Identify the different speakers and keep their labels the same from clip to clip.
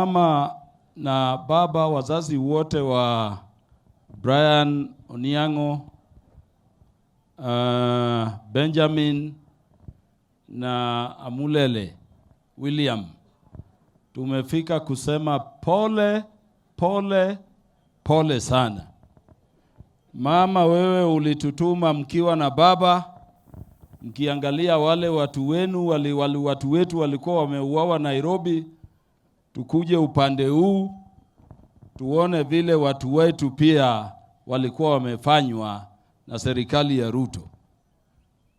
Speaker 1: Mama na baba, wazazi wote wa Brian Oniang'o, Benjamin na Amulele William, tumefika kusema pole pole pole sana. Mama, wewe ulitutuma mkiwa na baba, mkiangalia wale watu wenu, watu wetu walikuwa wameuawa Nairobi, tukuje upande huu tuone vile watu wetu pia walikuwa wamefanywa na serikali ya Ruto.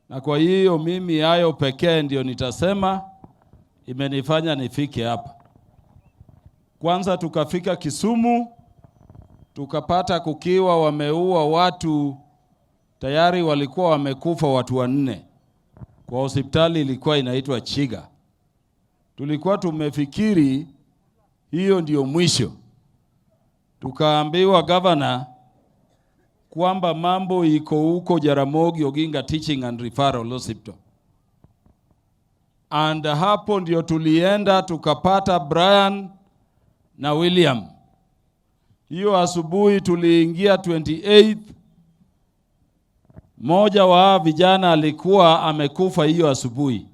Speaker 1: Na kwa hiyo mimi hayo pekee ndio nitasema imenifanya nifike hapa. Kwanza tukafika Kisumu, tukapata kukiwa wameua watu, tayari walikuwa wamekufa watu 4 kwa hospitali ilikuwa inaitwa Chiga. Tulikuwa tumefikiri hiyo ndio mwisho. Tukaambiwa governor kwamba mambo iko huko Jaramogi Oginga Teaching and Referral Hospital. And hapo ndio tulienda tukapata Brian na William. Hiyo asubuhi tuliingia 28th. Moja wa vijana alikuwa amekufa hiyo asubuhi.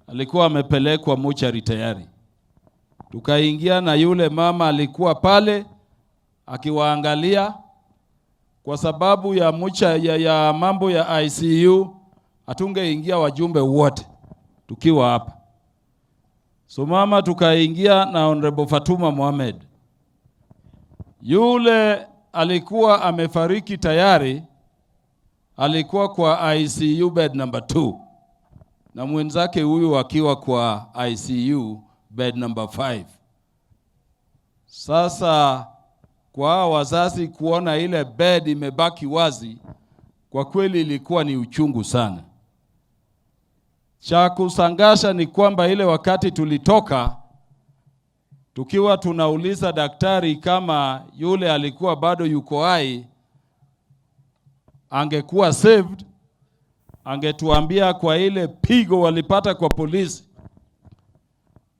Speaker 1: Alikuwa amepelekwa mochari tayari. Tukaingia na yule mama alikuwa pale akiwaangalia. Kwa sababu ya ya mambo ya ICU hatungeingia wajumbe wote tukiwa hapa. So mama, tukaingia na Honorable Fatuma Mohamed. Yule alikuwa amefariki tayari, alikuwa kwa ICU bed number 2 na mwenzake huyu akiwa kwa ICU bed number 5. Sasa kwa wazazi kuona ile bed imebaki wazi, kwa kweli ilikuwa ni uchungu sana. Cha kusangasha ni kwamba ile wakati tulitoka, tukiwa tunauliza daktari kama yule alikuwa bado yuko hai, angekuwa saved, angetuambia kwa ile pigo walipata kwa polisi,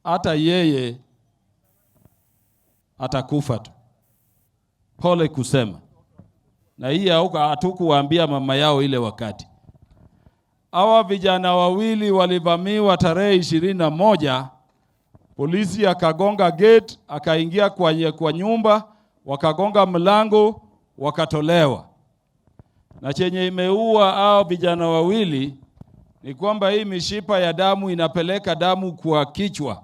Speaker 1: hata yeye atakufa tu. Pole kusema. Na hii hatukuambia mama yao ile wakati. Hawa vijana wawili walivamiwa tarehe 21, polisi akagonga gate, akaingia kwa nyumba, wakagonga mlango, wakatolewa. Na chenye imeua hao vijana wawili ni kwamba hii mishipa ya damu inapeleka damu kwa kichwa.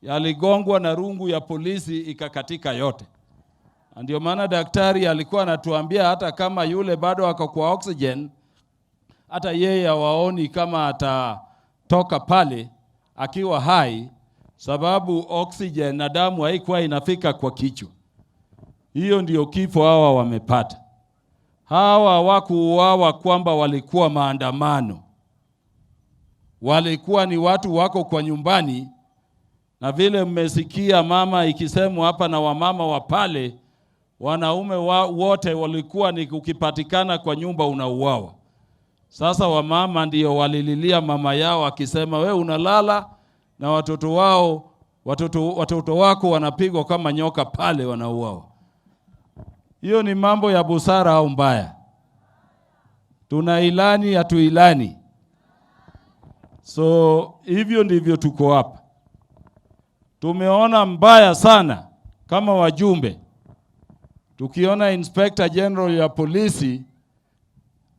Speaker 1: Yaligongwa na rungu ya polisi ikakatika yote. Ndio maana daktari alikuwa anatuambia hata kama yule bado ako kwa oxygen, hata yeye hawaoni kama atatoka pale akiwa hai, sababu oxygen na damu haikuwa inafika kwa kichwa. Hiyo ndio kifo hawa wamepata. Hawa hawakuuawa kwamba walikuwa maandamano. Walikuwa ni watu wako kwa nyumbani, na vile mmesikia mama ikisemwa hapa na wamama wa pale, wanaume wote walikuwa ni ukipatikana kwa nyumba unauawa. Sasa wamama ndio walililia mama yao akisema, we unalala na watoto wao, watoto wako wanapigwa kama nyoka pale wanauawa. Hiyo ni mambo ya busara au mbaya? Tunailani hatuilani? So hivyo ndivyo tuko hapa. Tumeona mbaya sana kama wajumbe, tukiona Inspector General ya polisi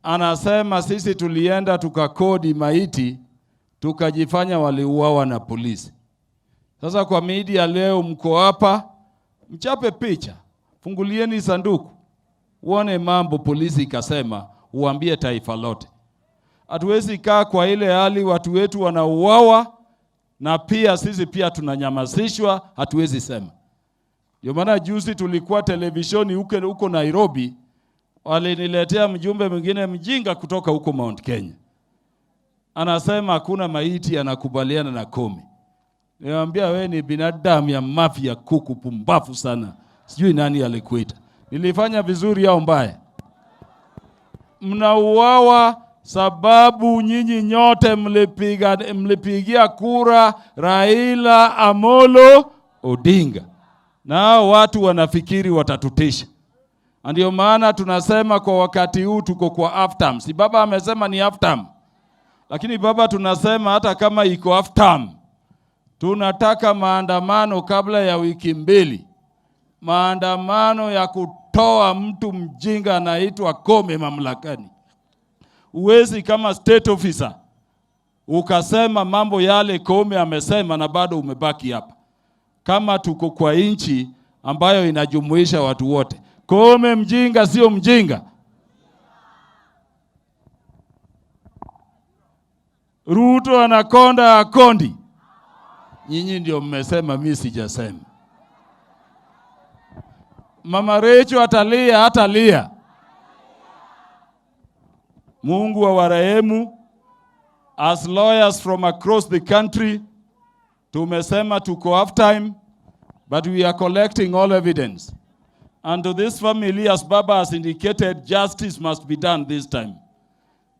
Speaker 1: anasema sisi tulienda tukakodi maiti, tukajifanya waliuawa na polisi. Sasa kwa media leo mko hapa, mchape picha, fungulieni sanduku, uone mambo polisi ikasema, uambie taifa lote. Hatuwezi kaa kwa ile hali watu wetu wanauawa na pia sisi pia tunanyamazishwa, hatuwezi sema. Ndio maana juzi tulikuwa televisheni huko Nairobi, waliniletea mjumbe mwingine mjinga kutoka huko Mount Kenya. Anasema hakuna maiti, anakubaliana na Kome. Niwaambia wewe ni binadamu ya mafia kuku pumbafu sana. Sijui nani alikuita. Nilifanya vizuri au mbaya? Mnauawa sababu nyinyi nyote mlipigia kura Raila Amolo Odinga. Na hao watu wanafikiri watatutisha. Ndio maana tunasema kwa wakati huu tuko kwa half term. Si baba amesema ni half term. Lakini baba tunasema hata kama iko half term, tunataka maandamano kabla ya wiki 2. Maandamano ya kutoa mtu mjinga anaitwa Kome mamlakani. Uwezi kama state officer ukasema mambo yale Kome amesema na bado umebaki hapa. Kama tuko kwa nchi ambayo inajumuisha watu wote. Kome mjinga sio mjinga. Ruto anakonda akondi. Nyinyi ndio mmesema, mimi sijasema. Mama Recho atalia, atalia. Mungu wa warehemu. As lawyers from across the country, tumesema tuko half time, but we are collecting all evidence. And to this family, as Baba has indicated, justice must be done this time.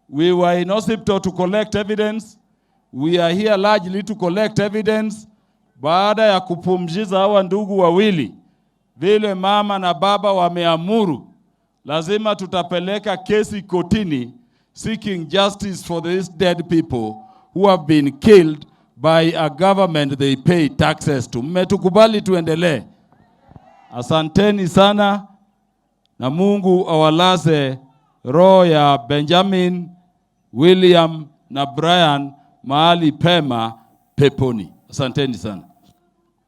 Speaker 1: We were in hospital to collect evidence. We are here largely to collect evidence. Baada ya kupumzisha hawa ndugu wawili, vile mama na baba wameamuru, lazima tutapeleka kesi kotini seeking justice for these dead people who have been killed by a government they pay taxes to. Mmetukubali tuendelee. Asanteni sana na Mungu awalaze roho ya Benjamin, William na Brian mahali pema peponi. Asanteni sana.